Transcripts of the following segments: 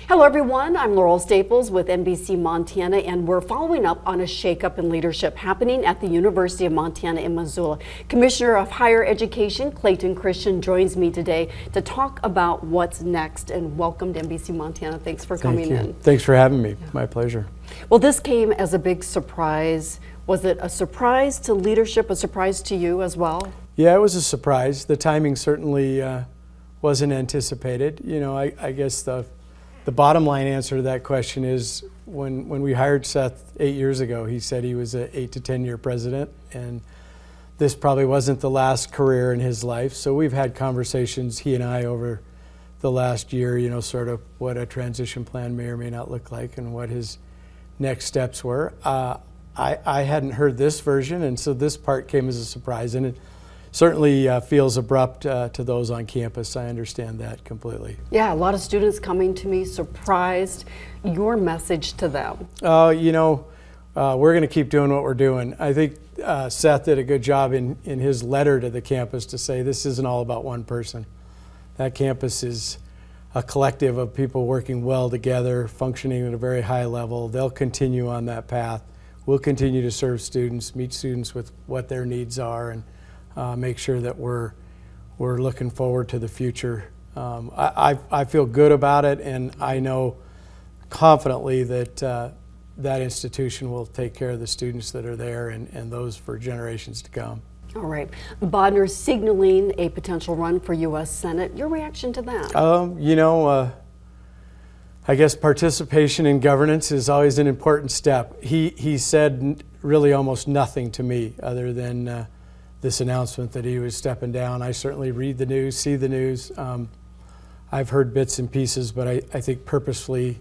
Hello everyone, I'm Laurel Staples with NBC Montana, and we're following up on a shakeup in leadership happening at the University of Montana in Missoula. Commissioner of Higher Education Clayton joins me today to talk about what's next. And welcome to NBC Montana. Thanks for coming in. Thanks for having me. My pleasure. Well, this came as a big surprise. Was it a surprise to leadership, a surprise to you as well? Yeah, it was a surprise. The timing certainly wasn't anticipated. You know, I guess the bottom line answer to that question is when we hired Seth 8 years ago, he said he was an 8 to 10 year president, and this probably wasn't the last career in his life. So we've had conversations, he and I, over the last year, you know, sort of what a transition plan may or may not look like and what his next steps were. I hadn't heard this version, and so this part came as a surprise, and it certainly feels abrupt to those on campus. I understand that completely. Yeah, a lot of students coming to me surprised. Your message to them? You know, we're going to keep doing what we're doing. I think Seth did a good job in his letter to the campus to say this isn't all about one person. That campus is a collective of people working well together, functioning at a very high level. They'll continue on that path. We'll continue to serve students, meet students with what their needs are, and make sure that we're looking forward to the future. I feel good about it, and I know confidently that that institution will take care of the students that are there and those for generations to come. All right. Bodnar signaling a potential run for U.S. Senate. Your reaction to that? You know, I guess participation in governance is always an important step. He said really almost nothing to me other than this announcement that he was stepping down. I certainly read the news, see the news. I've heard bits and pieces, but I think purposefully,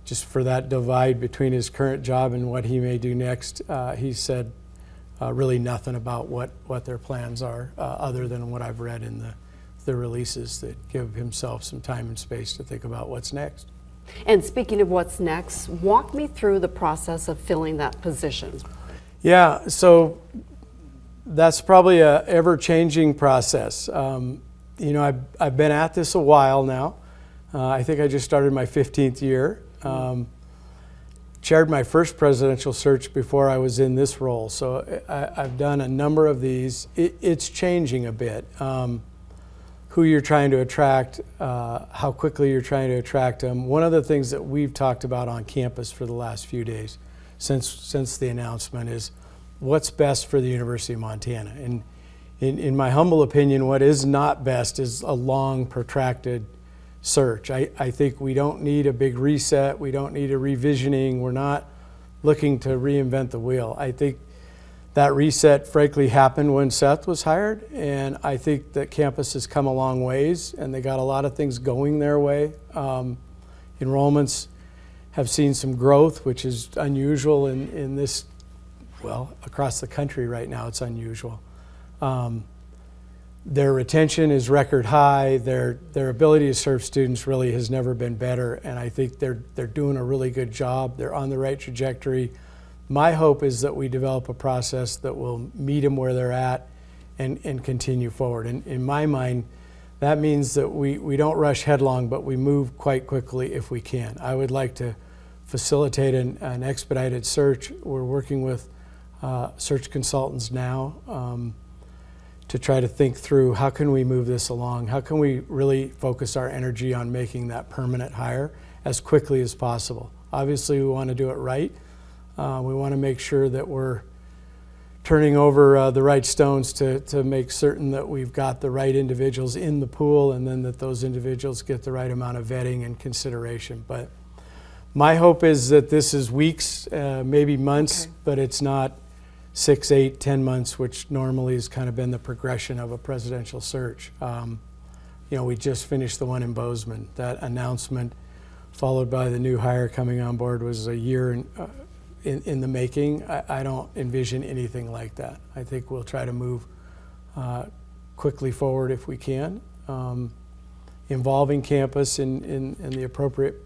just for that divide between his current job and what he may do next, he said really nothing about what their plans are, other than what I've read in the releases that give himself some time and space to think about what's next. And speaking of what's next, walk me through the process of filling that position. Yeah, so that's probably a ever-changing process. You know, I've been at this a while now. I think I just started my 15th year. Chaired my first presidential search before I was in this role, so I've done a number of these. It's changing a bit. Who you're trying to attract, how quickly you're trying to attract them. One of the things that we've talked about on campus for the last few days since the announcement is what's best for the University of Montana. And in my humble opinion, what is not best is a long, protracted search. I think we don't need a big reset. We don't need a revisioning. We're not looking to reinvent the wheel. I think that reset, frankly, happened when Seth was hired, and I think that campus has come a long ways, and they got a lot of things going their way. Enrollments have seen some growth, which is unusual in this, well, across the country right now, it's unusual. Their retention is record high. Their ability to serve students really has never been better, and I think they're doing a really good job. They're on the right trajectory. My hope is that we develop a process that will meet them where they're at and continue forward. And in my mind, that means that we don't rush headlong, but we move quite quickly if we can. I would like to facilitate an expedited search. We're working with search consultants now to try to think through how can we move this along? How can we really focus our energy on making that permanent hire as quickly as possible? Obviously, we want to do it right. We want to make sure that we're turning over the right stones to make certain that we've got the right individuals in the pool, and then that those individuals get the right amount of vetting and consideration. But my hope is that this is weeks, maybe months, okay, but it's not 6, 8, 10 months, which normally has kind of been the progression of a presidential search. You know, we just finished the one in Bozeman. That announcement, followed by the new hire coming on board, was a year in the making. I don't envision anything like that. I think we'll try to move quickly forward if we can, involving campus in the appropriate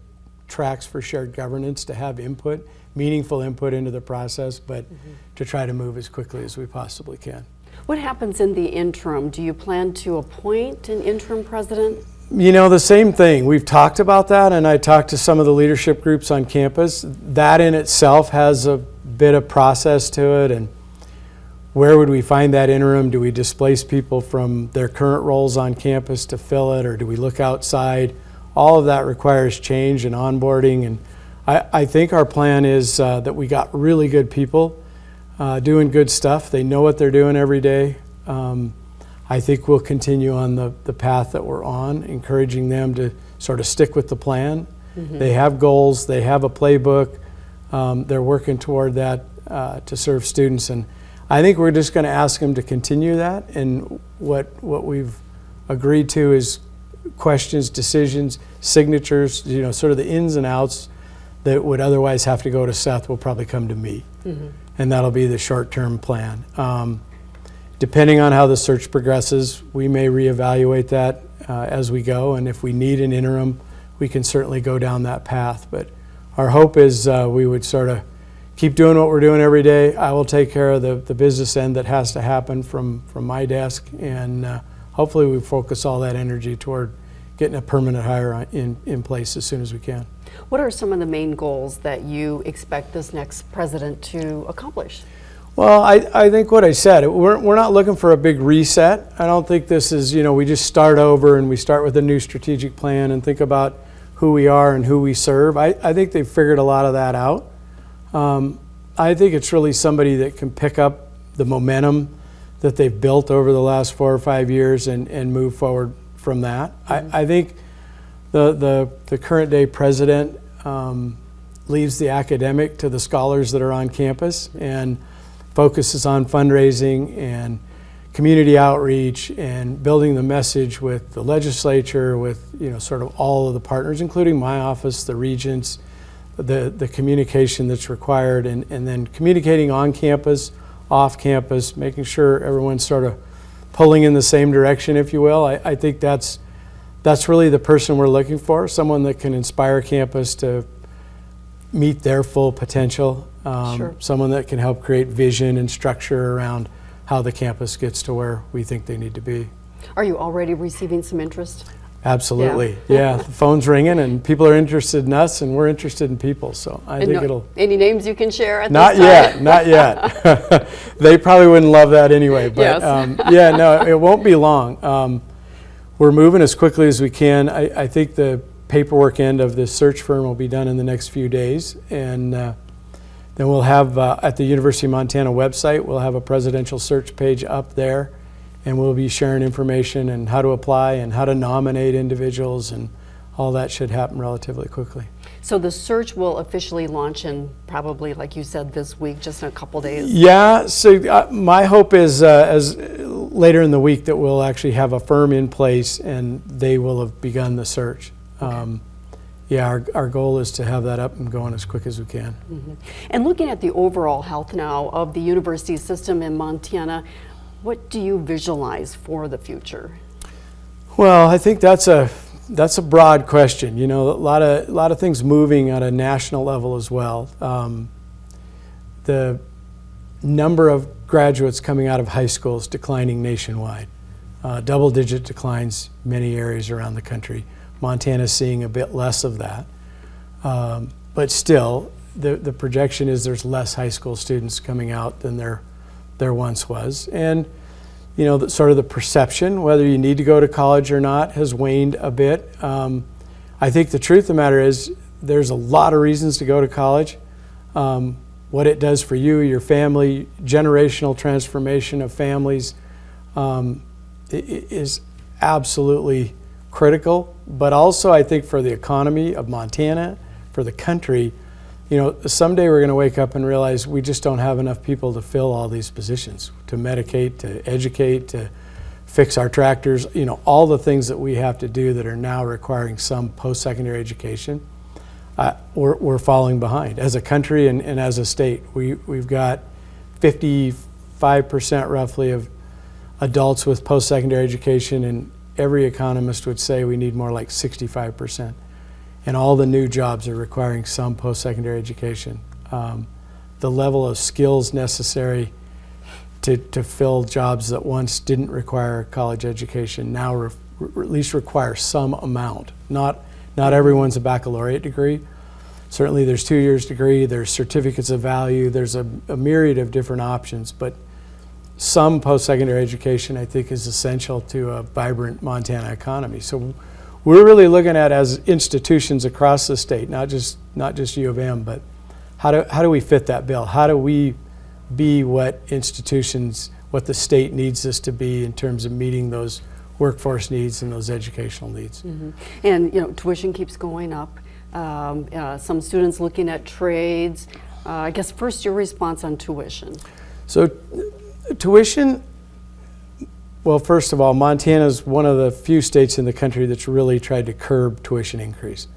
tracks for shared governance to have input, meaningful input into the process, but to try to move as quickly as we possibly can. What happens in the interim? Do you plan to appoint an interim president? You know, the same thing. We've talked about that, and I talked to some of the leadership groups on campus. That in itself has a bit of process to it, and where would we find that interim? Do we displace people from their current roles on campus to fill it, or do we look outside? All of that requires change and onboarding, and I think our plan is that we got really good people doing good stuff. They know what they're doing every day. I think we'll continue on the path that we're on, encouraging them to sort of stick with the plan. Mm-hmm. They have goals, they have a playbook, they're working toward that to serve students, and I think we're just going to ask them to continue that, and what we've agreed to is questions, decisions, signatures, you know, sort of the ins and outs that would otherwise have to go to Seth will probably come to me, mm-hmm. and that'll be the short-term plan. Depending on how the search progresses, we may reevaluate that as we go, and if we need an interim, we can certainly go down that path. But our hope is we would sort of keep doing what we're doing every day. I will take care of the business end that has to happen from my desk, and hopefully we focus all that energy toward getting a permanent hire in place as soon as we can. What are some of the main goals that you expect this next president to accomplish? Well, I think what I said, we're not looking for a big reset. I don't think this is, you know, we just start over and we start with a new strategic plan and think about who we are and who we serve. I think they've figured a lot of that out. I think it's really somebody that can pick up the momentum that they've built over the last 4 or 5 years and move forward from that. Mm-hmm. I think the current day president leaves the academic to the scholars that are on campus and focuses on fundraising and community outreach and building the message with the legislature, with, you know, sort of all of the partners, including my office, the regents, the communication that's required, and then communicating on campus, off campus, making sure everyone's sort of pulling in the same direction, if you will. I think that's really the person we're looking for, someone that can inspire campus to meet their full potential. Sure. Someone that can help create vision and structure around how the campus gets to where we think they need to be. Are you already receiving some interest? Absolutely. Yeah. The phone's ringing and people are interested in us and we're interested in people. So I think it'll... Any names you can share at not this time? Not yet. They probably wouldn't love that anyway. But yes. Yeah, no, it won't be long. We're moving as quickly as we can. I think the paperwork end of this search firm will be done in the next few days, and then we'll have at the University of Montana website, we'll have a presidential search page up there, and we'll be sharing information and how to apply and how to nominate individuals, and all that should happen relatively quickly. So the search will officially launch in probably, like you said, this week, just in a couple days? Yeah, so my hope is as later in the week that we'll actually have a firm in place and they will have begun the search. Okay. Yeah, our goal is to have that up and going as quick as we can. Mm-hmm. And looking at the overall health now of the university system in Montana, what do you visualize for the future? Well, I think that's a broad question. You know, a lot of things moving at a national level as well. The number of graduates coming out of high school is declining nationwide. Double-digit declines many areas around the country. Montana's seeing a bit less of that. But still, the projection is there's less high school students coming out than there once was. And, you know, sort of the perception, whether you need to go to college or not, has waned a bit. I think the truth of the matter is there's a lot of reasons to go to college. What it does for you, your family, generational transformation of families is absolutely critical, but also I think for the economy of Montana, for the country, you know, someday we're going to wake up and realize we just don't have enough people to fill all these positions, to medicate, to educate, to fix our tractors, you know, all the things that we have to do that are now requiring some post-secondary education. We're falling behind as a country and as a state. We've got 55% roughly of adults with post-secondary education, and every economist would say we need more like 65%. And all the new jobs are requiring some post-secondary education. The level of skills necessary to fill jobs that once didn't require a college education now at least require some amount. Not everyone's a baccalaureate degree. Certainly there's 2 years degree, there's certificates of value, there's a myriad of different options, but some post-secondary education I think is essential to a vibrant Montana economy. So we're really looking at, as institutions across the state, not just U of M, but how do we fit that bill? How do we be what the state needs us to be in terms of meeting those workforce needs and those educational needs? Mm-hmm. And tuition keeps going up. Some students looking at trades. I guess first your response on tuition. So tuition, well, first of all, Montana is one of the few states in the country that's really tried to curb tuition increase.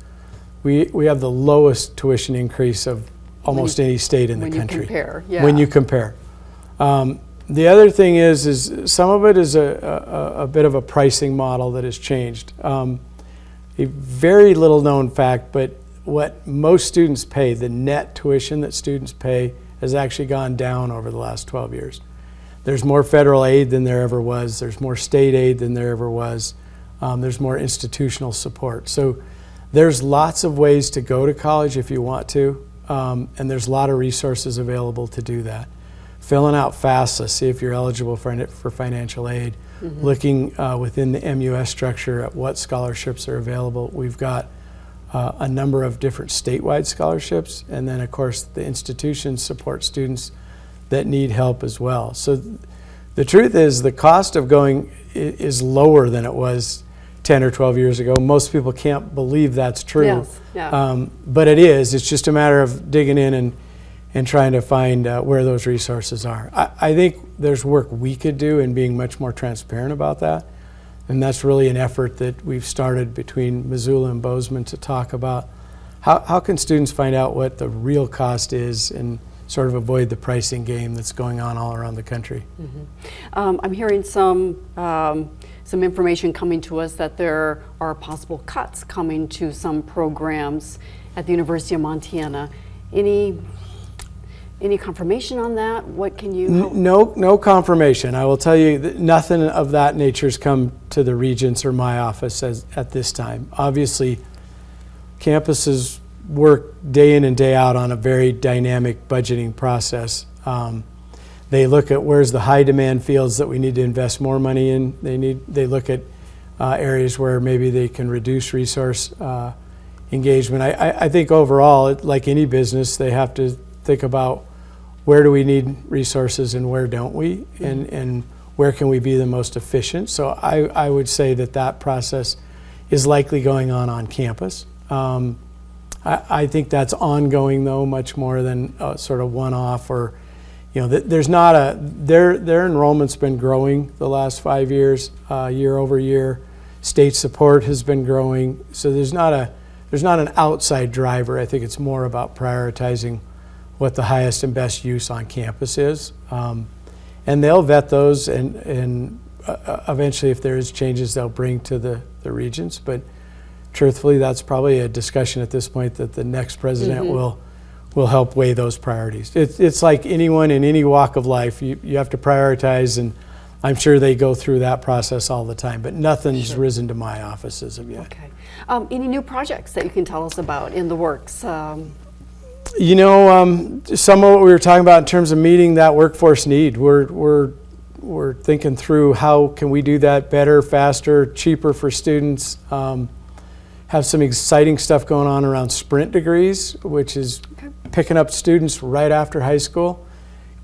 We have the lowest tuition increase of almost any state in the country. When you compare. The other thing is some of it is a bit of a pricing model that has changed. A very little known fact, but what most students pay, the net tuition that students pay, has actually gone down over the last 12 years. There's more federal aid than there ever was. There's more state aid than there ever was. There's more institutional support. So there's lots of ways to go to college if you want to, and there's a lot of resources available to do that. Filling out FAFSA, see if you're eligible for financial aid. Mm-hmm. Looking within the MUS structure at what scholarships are available. We've got a number of different statewide scholarships, and then of course the institutions support students that need help as well. So the truth is the cost of going is lower than it was 10 or 12 years ago. Most people can't believe that's true. Yes. Yeah. But it is. It's just a matter of digging in and trying to find where those resources are. I think there's work we could do in being much more transparent about that. And that's really an effort that we've started between Missoula and Bozeman to talk about how can students find out what the real cost is and sort of avoid the pricing game that's going on all around the country. Mm-hmm. I'm hearing some information coming to us that there are possible cuts coming to some programs at the University of Montana. Any confirmation on that? What can you help? No confirmation. I will tell you that nothing of that nature's come to the regents or my office at this time. Obviously, campuses work day in and day out on a very dynamic budgeting process. They look at where's the high demand fields that we need to invest more money in. They look at areas where maybe they can reduce resource engagement. I think overall, like any business, they have to think about where do we need resources and where don't we, and where can we be the most efficient. So I would say that process is likely going on campus. I think that's ongoing though, much more than sort of one-off, or there's not their enrollment's been growing the last 5 years, year over year. State support has been growing, so there's not an outside driver. I think it's more about prioritizing what the highest and best use on campus is. And they'll vet those, and eventually if there is changes, they'll bring to the regents. But truthfully, that's probably a discussion at this point that the next president will help weigh those priorities. It's like anyone in any walk of life, you have to prioritize, and I'm sure they go through that process all the time, but nothing's risen to my office as of yet. Okay. Any new projects that you can tell us about in the works? Some of what we were talking about in terms of meeting that workforce need, we're thinking through how can we do that better, faster, cheaper for students. Have some exciting stuff going on around sprint degrees, which is picking up students right after high school,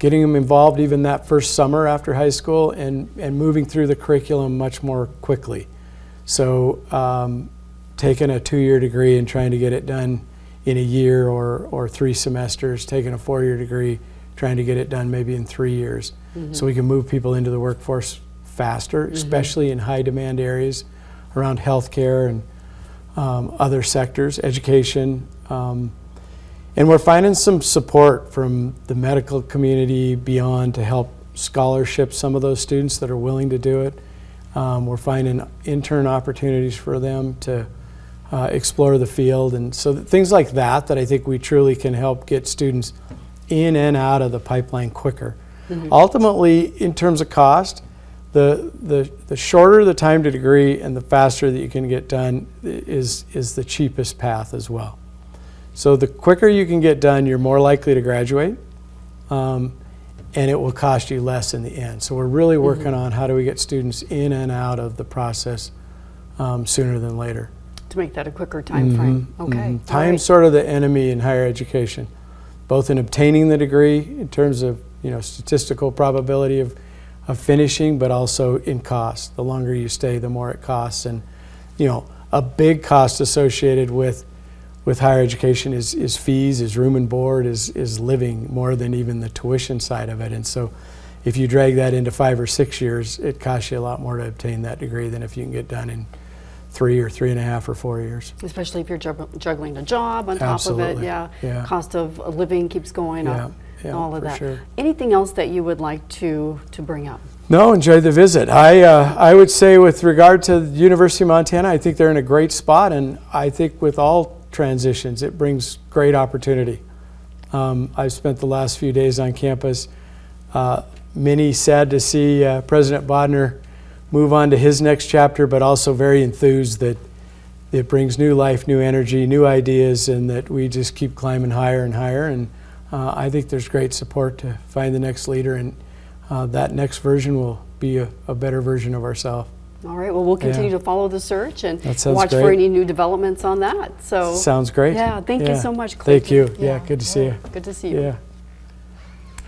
getting them involved even that first summer after high school, and moving through the curriculum much more quickly. So taking a 2-year degree and trying to get it done in a year or 3 semesters, taking a 4-year degree, trying to get it done maybe in 3 years. So we can move people into the workforce faster, especially in high demand areas around healthcare and other sectors, education. And we're finding some support from the medical community beyond to help scholarship some of those students that are willing to do it. We're finding intern opportunities for them to explore the field, and so things like that I think we truly can help get students in and out of the pipeline quicker. Ultimately, in terms of cost, the shorter the time to degree and the faster that you can get done is the cheapest path as well. So the quicker you can get done, you're more likely to graduate, and it will cost you less in the end. So we're really working on how do we get students in and out of the process sooner than later. To make that a quicker time frame. Okay. Time's sort of the enemy in higher education, both in obtaining the degree in terms of statistical probability of finishing, but also in cost. The longer you stay, the more it costs. And a big cost associated with higher education is fees, is room and board, is living, more than even the tuition side of it. And so if you drag that into 5 or 6 years, it costs you a lot more to obtain that degree than if you can get done in 3 or 3.5 or 4 years. Especially if you're juggling a job on top of it. Yeah. Cost of living keeps going up. Yeah, all of for that. sure. Anything else that you would like to bring up? No, enjoyed the visit. I would say with regard to the University of Montana, I think they're in a great spot, and I think with all transitions, it brings great opportunity. I've spent the last few days on campus. Many sad to see President Bodnar move on to his next chapter, but also very enthused that it brings new life, new energy, new ideas, and that we just keep climbing higher and higher. And I think there's great support to find the next leader, and that next version will be a better version of ourselves. All right, well, we'll continue to follow the search and watch great. for any new developments on that. So sounds great. Yeah, thank you so much, Clayton. Thank you. Yeah, good to see you. Good to see you. Yeah.